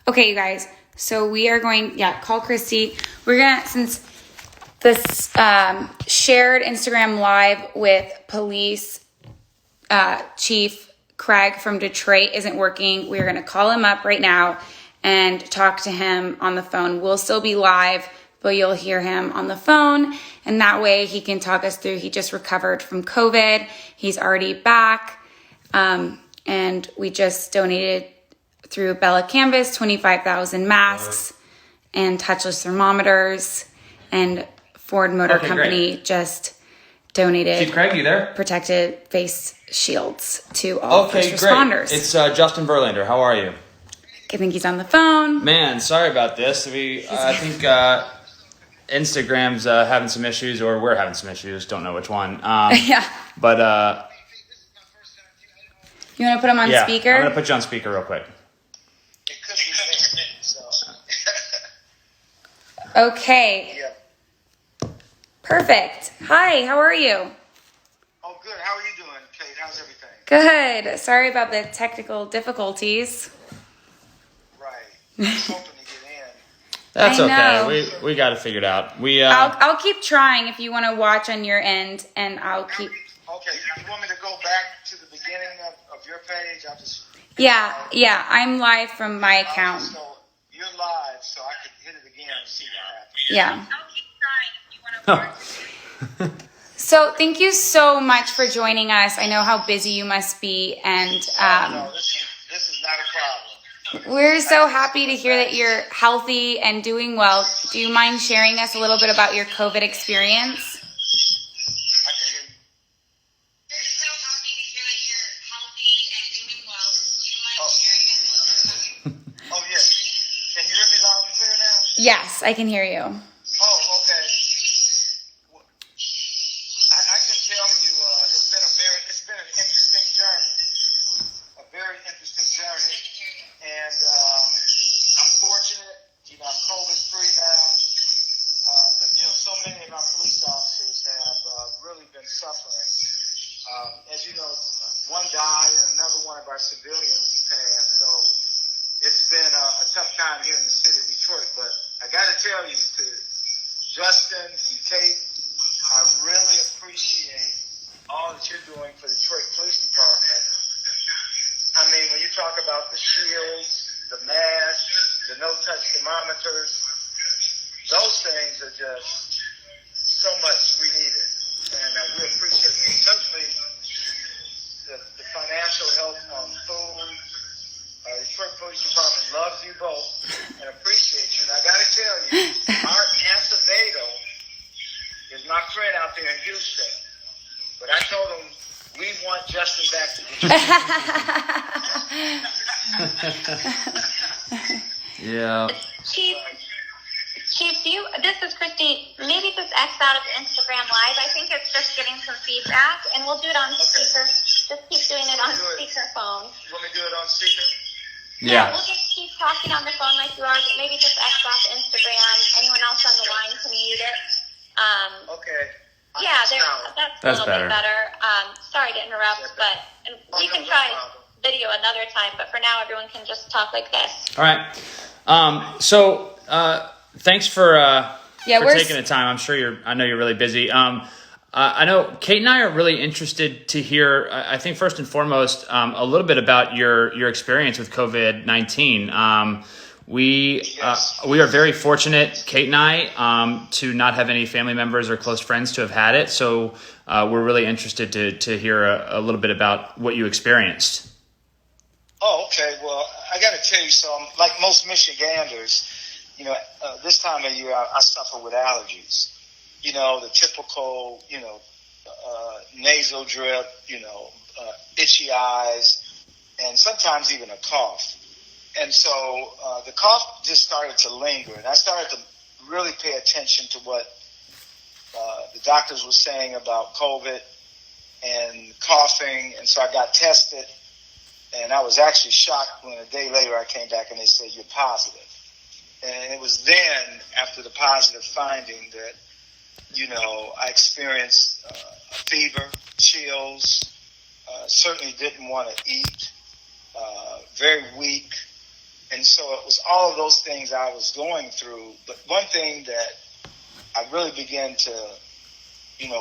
Okay, you guys. So we are going, call Christy. We're going to, since this shared Instagram live with police Chief Craig from Detroit isn't working, we're going to call him up right now and talk to him on the phone. We'll still be live, but you'll hear him on the phone. And that way he can talk us through. He just recovered from COVID. He's already back. And we just donated through Bella Canvas, 25,000 masks and touchless thermometers, and Ford Motor Company just donated Chief Craig, you there? protected face shields to all first responders. Great. It's Justin Verlander. How are you? I think he's on the phone. Man, sorry about this. I think Instagram's having some issues, or we're having some issues. Don't know which one. Yeah. But you want to put him on speaker? I'm going to put you on speaker real quick. Okay. Yeah. Perfect. Hi, how are you? Oh, good. How are you doing, Kate? How's everything? Good. Sorry about the technical difficulties. Right. I was hoping to get in. That's I know. okay. We got it figured out. I'll keep trying if you want to watch on your end, and I'll keep. Okay. You want me to go back to the beginning of your page? I'll just. Yeah. I'm live from my account. So you're live, so I could hit it again and see what happens. Yeah. I'll keep trying if you want to. So thank you so much for joining us. I know how busy you must be, and No, this is not a problem. we're so happy to hear that you're healthy and doing well. Do you mind sharing us a little bit about your COVID experience? I can hear you. We're so happy to hear that you're healthy and doing well. Do you mind sharing us a little bit about your Oh, yes. Can you hear me loud and clear now? Yes, I can hear you. Oh, okay. Well, I can tell you, it's been an interesting journey, a very interesting journey, and I'm fortunate. I'm COVID free now, but so many of our police officers have really been suffering. As you know, one died and another one of our civilians passed, so it's been a tough time here in the city of Detroit. But I got to tell you, to Justin and Kate, I really appreciate all that you're doing for the Detroit Police Department. I mean, when you talk about the shields, the masks, the no-touch thermometers, those things are just so much we needed. And we appreciate it. Certainly, the financial help on food. The Detroit Police Department loves you both and appreciates you. And I got to tell you, Art Acevedo is my friend out there in Houston. But I told him we want Justin back to Detroit. Yeah. Chief, this is Christy. Maybe just X out of Instagram Live. I think it's just getting some feedback, and we'll do it on speaker. Just keep doing it on speakerphone. You want me to do it on speaker? Yeah. We'll just keep talking on the phone like you are, but maybe just X off Instagram. Anyone else on the line can mute it. Okay. Yeah, that's a little better. bit better. Sorry to interrupt, but we can try video another time, but for now, everyone can just talk like this. All right. So thanks for taking the time. I know you're really busy. I know Kate and I are really interested to hear, I think first and foremost, a little bit about your experience with COVID-19. We are very fortunate, Kate and I, to not have any family members or close friends to have had it. So we're really interested to hear a little bit about what you experienced. Oh, okay. Well, I got to tell you, so like most Michiganders, this time of year I suffer with allergies. The typical, nasal drip, itchy eyes, and sometimes even a cough. And so the cough just started to linger, and I started to really pay attention to what the doctors were saying about COVID and coughing, and so I got tested, and I was actually shocked when a day later I came back and they said, you're positive. And it was then, after the positive finding, that, I experienced a fever, chills, certainly didn't want to eat, very weak, And so it was all of those things I was going through. But one thing that I really began to,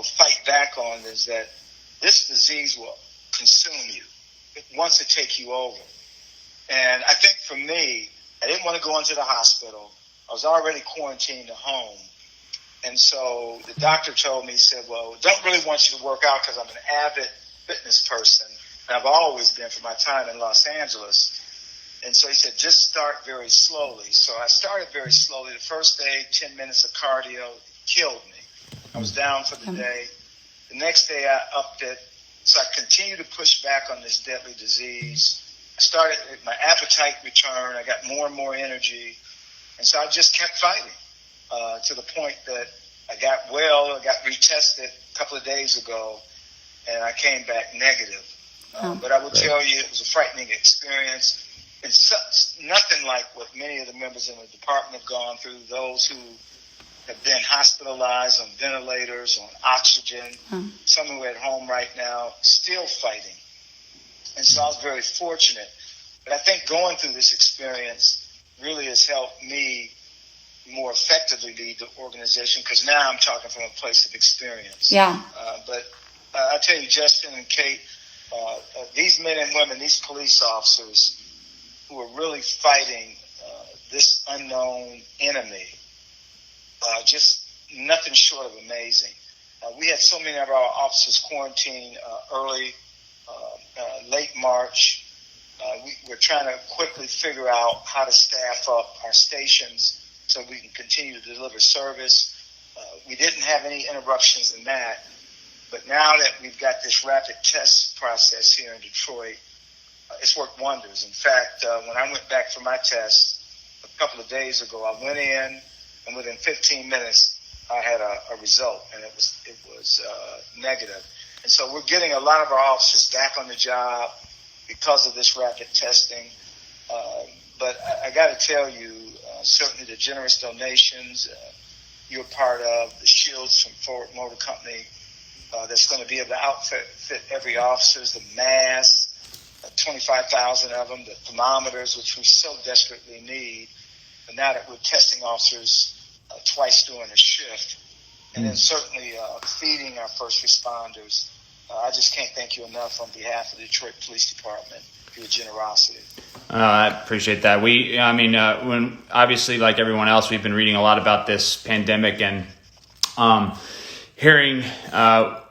fight back on is that this disease will consume you. It wants to take you over. And I think for me, I didn't want to go into the hospital. I was already quarantined at home. And so the doctor told me, he said, well, don't really want you to work out because I'm an avid fitness person. And I've always been for my time in Los Angeles. And so he said, just start very slowly. So I started very slowly. The first day, 10 minutes of cardio killed me. I was down for the day. The next day I upped it. So I continued to push back on this deadly disease. I started, my appetite returned. I got more and more energy. And so I just kept fighting to the point that I got well. I got retested a couple of days ago, and I came back negative. But I will tell you, it was a frightening experience. It's nothing like what many of the members in the department have gone through, those who have been hospitalized on ventilators, on oxygen, some who are at home right now, still fighting. And so I was very fortunate. But I think going through this experience really has helped me more effectively lead the organization, because now I'm talking from a place of experience. Yeah. But I tell you, Justin and Kate, these men and women, these police officers who are really fighting this unknown enemy, just nothing short of amazing. We had so many of our officers quarantined late March. We're trying to quickly figure out how to staff up our stations so we can continue to deliver service. We didn't have any interruptions in that. But now that we've got this rapid test process here in Detroit, it's worked wonders. In fact, when I went back for my test a couple of days ago, I went in, and within 15 minutes, I had a result, and it was negative. And so we're getting a lot of our officers back on the job because of this rapid testing. But I got to tell you, certainly the generous donations you're part of, the shields from Ford Motor Company, that's going to be able to outfit every officer, the masks, 25,000 of them, the thermometers, which we so desperately need. But now that we're testing officers twice during a shift, and then certainly feeding our first responders, I just can't thank you enough on behalf of the Detroit Police Department for your generosity. I appreciate that. When obviously, like everyone else, we've been reading a lot about this pandemic and hearing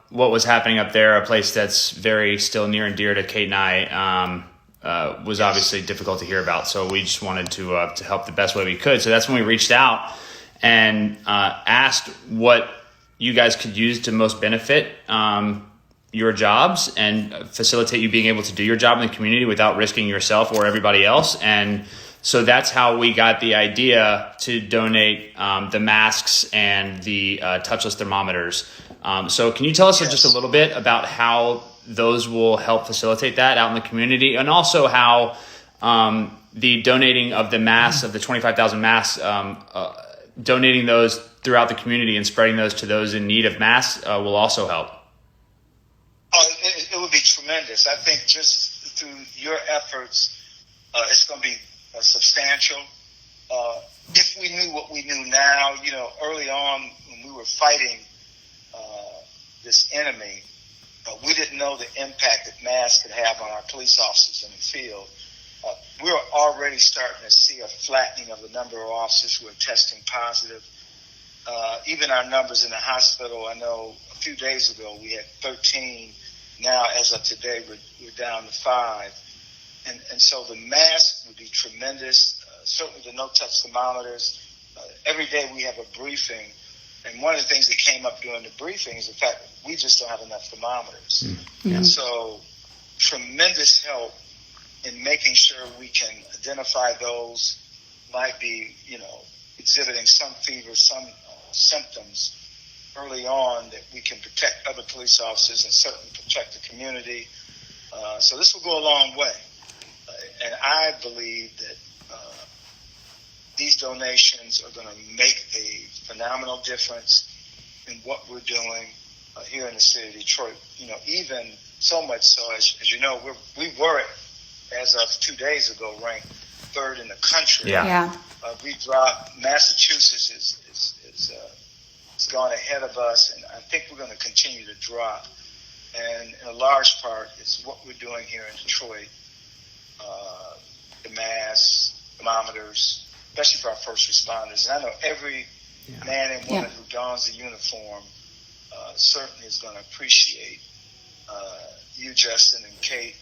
what was happening up there, a place that's very still near and dear to Kate and I, was obviously difficult to hear about. So we just wanted to help the best way we could. So that's when we reached out and asked what you guys could use to most benefit your jobs and facilitate you being able to do your job in the community without risking yourself or everybody else. And so that's how we got the idea to donate the masks and the touchless thermometers. So can you tell us just a little bit about how those will help facilitate that out in the community, and also how the donating of the masks, of the 25,000 masks, donating those throughout the community and spreading those to those in need of masks will also help? It would be tremendous. I think just through your efforts, it's going to be substantial. If we knew what we knew now, early on when we were fighting this enemy, we didn't know the impact that masks could have on our police officers in the field. We're already starting to see a flattening of the number of officers who are testing positive. Even our numbers in the hospital, I know a few days ago we had 13. Now, as of today, we're down to 5. And so the mask would be tremendous. Certainly the no-touch thermometers. Every day we have a briefing. And one of the things that came up during the briefing is the fact that we just don't have enough thermometers. Mm-hmm. And so tremendous help in making sure we can identify those might be, exhibiting some fever, some symptoms early on, that we can protect other police officers and certainly protect the community. So this will go a long way. And I believe that these donations are going to make a phenomenal difference in what we're doing here in the city of Detroit. Even so much so, as you know, we were, as of 2 days ago, ranked third in the country. Yeah. We dropped. Massachusetts is gone ahead of us, and I think we're going to continue to drop. And in a large part, it's what we're doing here in Detroit. The masks, thermometers, especially for our first responders. And I know every man and woman who dons the uniform certainly is going to appreciate you, Justin, and Kate,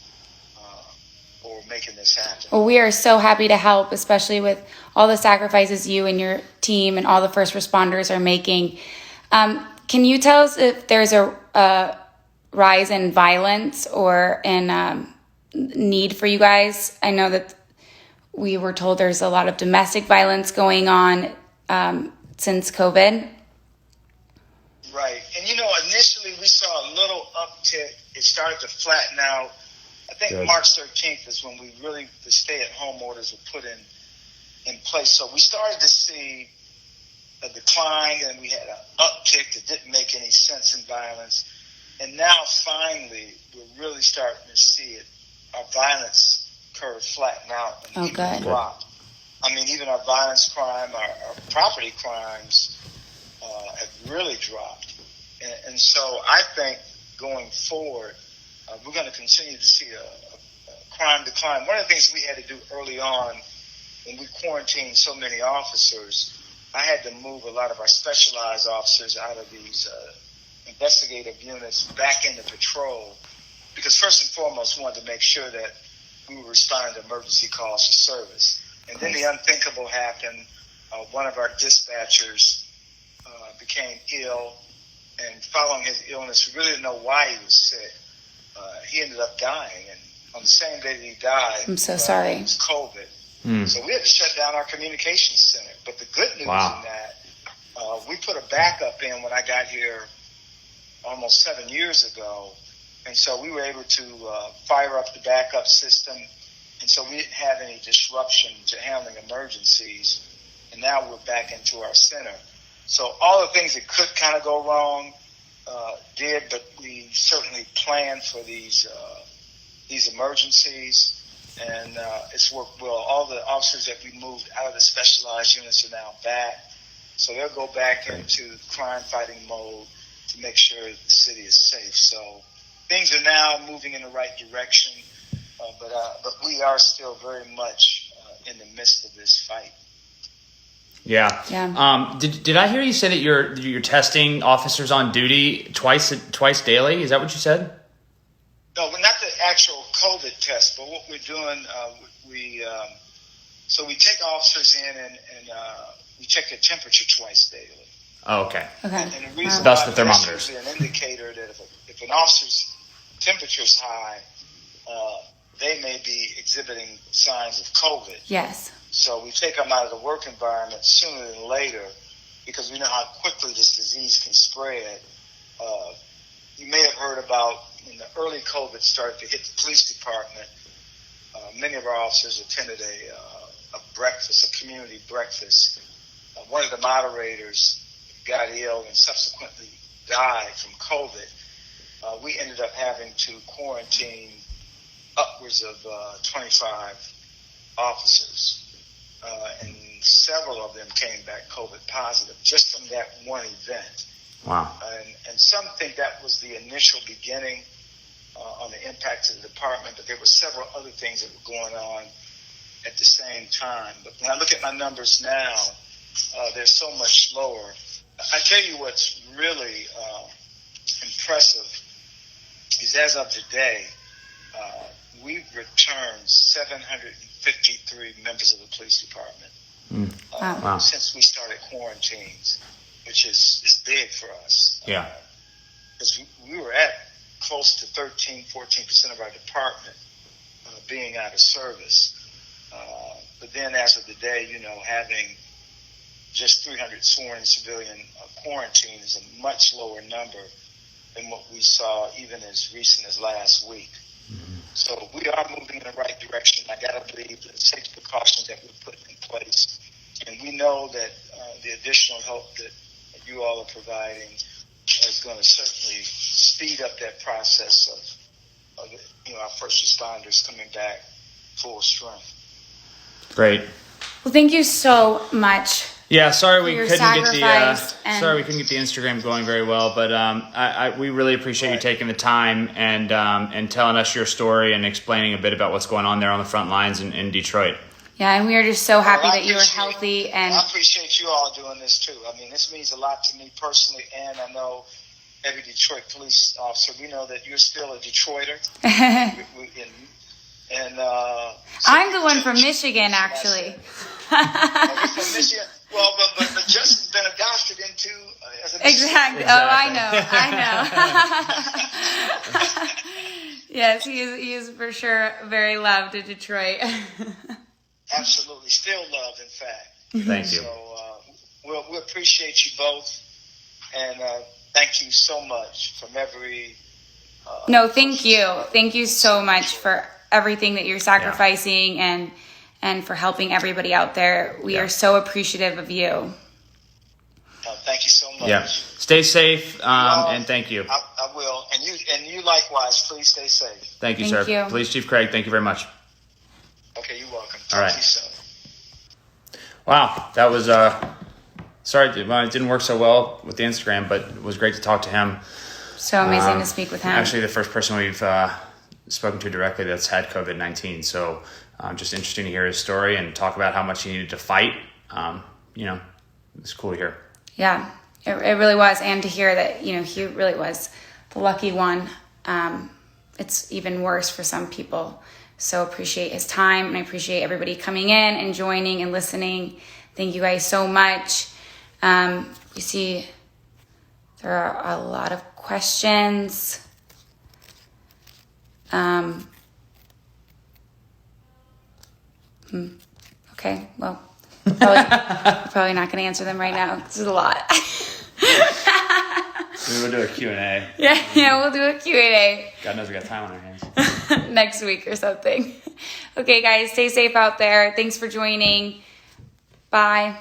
for making this happen. Well, we are so happy to help, especially with all the sacrifices you and your team and all the first responders are making. Can you tell us if there's a rise in violence or in need for you guys? I know that we were told there's a lot of domestic violence going on since COVID. Right. And, initially we saw a little uptick. It started to flatten out. I think March 13th is when the stay-at-home orders were put in place. So we started to see a decline, and we had an uptick that didn't make any sense in violence. And now, finally, we're really starting to see it. Our violence curve flatten out and even drop. I mean, even our violence crime, our property crimes have really dropped. And so I think going forward, we're going to continue to see a crime decline. One of the things we had to do early on when we quarantined so many officers, I had to move a lot of our specialized officers out of these investigative units back into patrol, because first and foremost, we wanted to make sure that we were responding to emergency calls for service. And then the unthinkable happened. One of our dispatchers became ill, and following his illness, we really didn't know why he was sick. He ended up dying, and on the same day that he died, I'm so sorry. It was COVID. So we had to shut down our communications center. But the good news in that, we put a backup in when I got here almost 7 years ago. And so we were able to fire up the backup system. And so we didn't have any disruption to handling emergencies. And now we're back into our center. So all the things that could kind of go wrong did, but we certainly planned for these emergencies. And it's worked well. All the officers that we moved out of the specialized units are now back. So they'll go back into crime-fighting mode to make sure that the city is safe. So things are now moving in the right direction, but we are still very much in the midst of this fight. Yeah. Did I hear you say that you're testing officers on duty twice daily? Is that what you said? No, not the actual COVID test, but what we're doing, so we take officers in and we check their temperature twice daily. Oh, okay. And the reason Thus why the thermometers. That's an indicator that if an officer's temperature is high, they may be exhibiting signs of COVID. Yes. So we take them out of the work environment sooner than later, because we know how quickly this disease can spread. You may have heard about when the early COVID started to hit the police department, many of our officers attended a breakfast, a community breakfast. One of the moderators got ill and subsequently died from COVID. We ended up having to quarantine upwards of 25 officers. And several of them came back COVID positive just from that one event. Wow. And some think that was the initial beginning on the impact of the department, but there were several other things that were going on at the same time. But when I look at my numbers now, they're so much lower. I tell you what's really impressive is, as of today, we've returned 753 members of the police department since we started quarantines, which is big for us. Yeah. Because we were at close to 14% of our department being out of service. But then as of the day, having just 300 sworn in civilian quarantine is a much lower number than what we saw even as recent as last week. Mm-hmm. So we are moving in the right direction. I got to believe the safety precautions that we put in place. And we know that the additional help that you all are providing is going to certainly speed up that process of our first responders coming back full strength. Great. Well, thank you so much. Yeah, sorry we couldn't get the Instagram going very well, but we really appreciate you taking the time and telling us your story and explaining a bit about what's going on there on the front lines in Detroit. Yeah, and we are just so happy that you were healthy. And I appreciate you all doing this too. I mean, this means a lot to me personally, and I know every Detroit police officer. We know that you're still a Detroiter. I'm the one from Michigan, actually. You're from Michigan? Well, but Justin's been adopted into as a Michigan. Exactly. Oh, I know. Yes, he is for sure very loved in Detroit. Absolutely, still loved, in fact. Thank you. So we appreciate you both, and thank you so much from every. No, thank you. Thank you so much for everything that you're sacrificing and for helping everybody out there. We are so appreciative of you. Thank you so much. Yeah. Stay safe, and thank you. I will, and you likewise. Please stay safe. Thank you, sir. You. Police Chief Craig, thank you very much. Okay, you're welcome. All right. Talk to you soon. Wow, that was sorry, it didn't work so well with the Instagram, but it was great to talk to him. So amazing to speak with him. Actually, the first person we've spoken to directly that's had COVID-19. So just interesting to hear his story and talk about how much he needed to fight. It's cool to hear. Yeah, it really was. And to hear that, he really was the lucky one. It's even worse for some people. So appreciate his time, and I appreciate everybody coming in and joining and listening. Thank you guys so much. You see, there are a lot of questions. Okay, well, probably not going to answer them right now. This is a lot. Maybe we'll do a Q&A. Yeah, we'll do a Q&A. God knows we got time on our hands. Next week or something. Okay, guys, stay safe out there. Thanks for joining. Bye.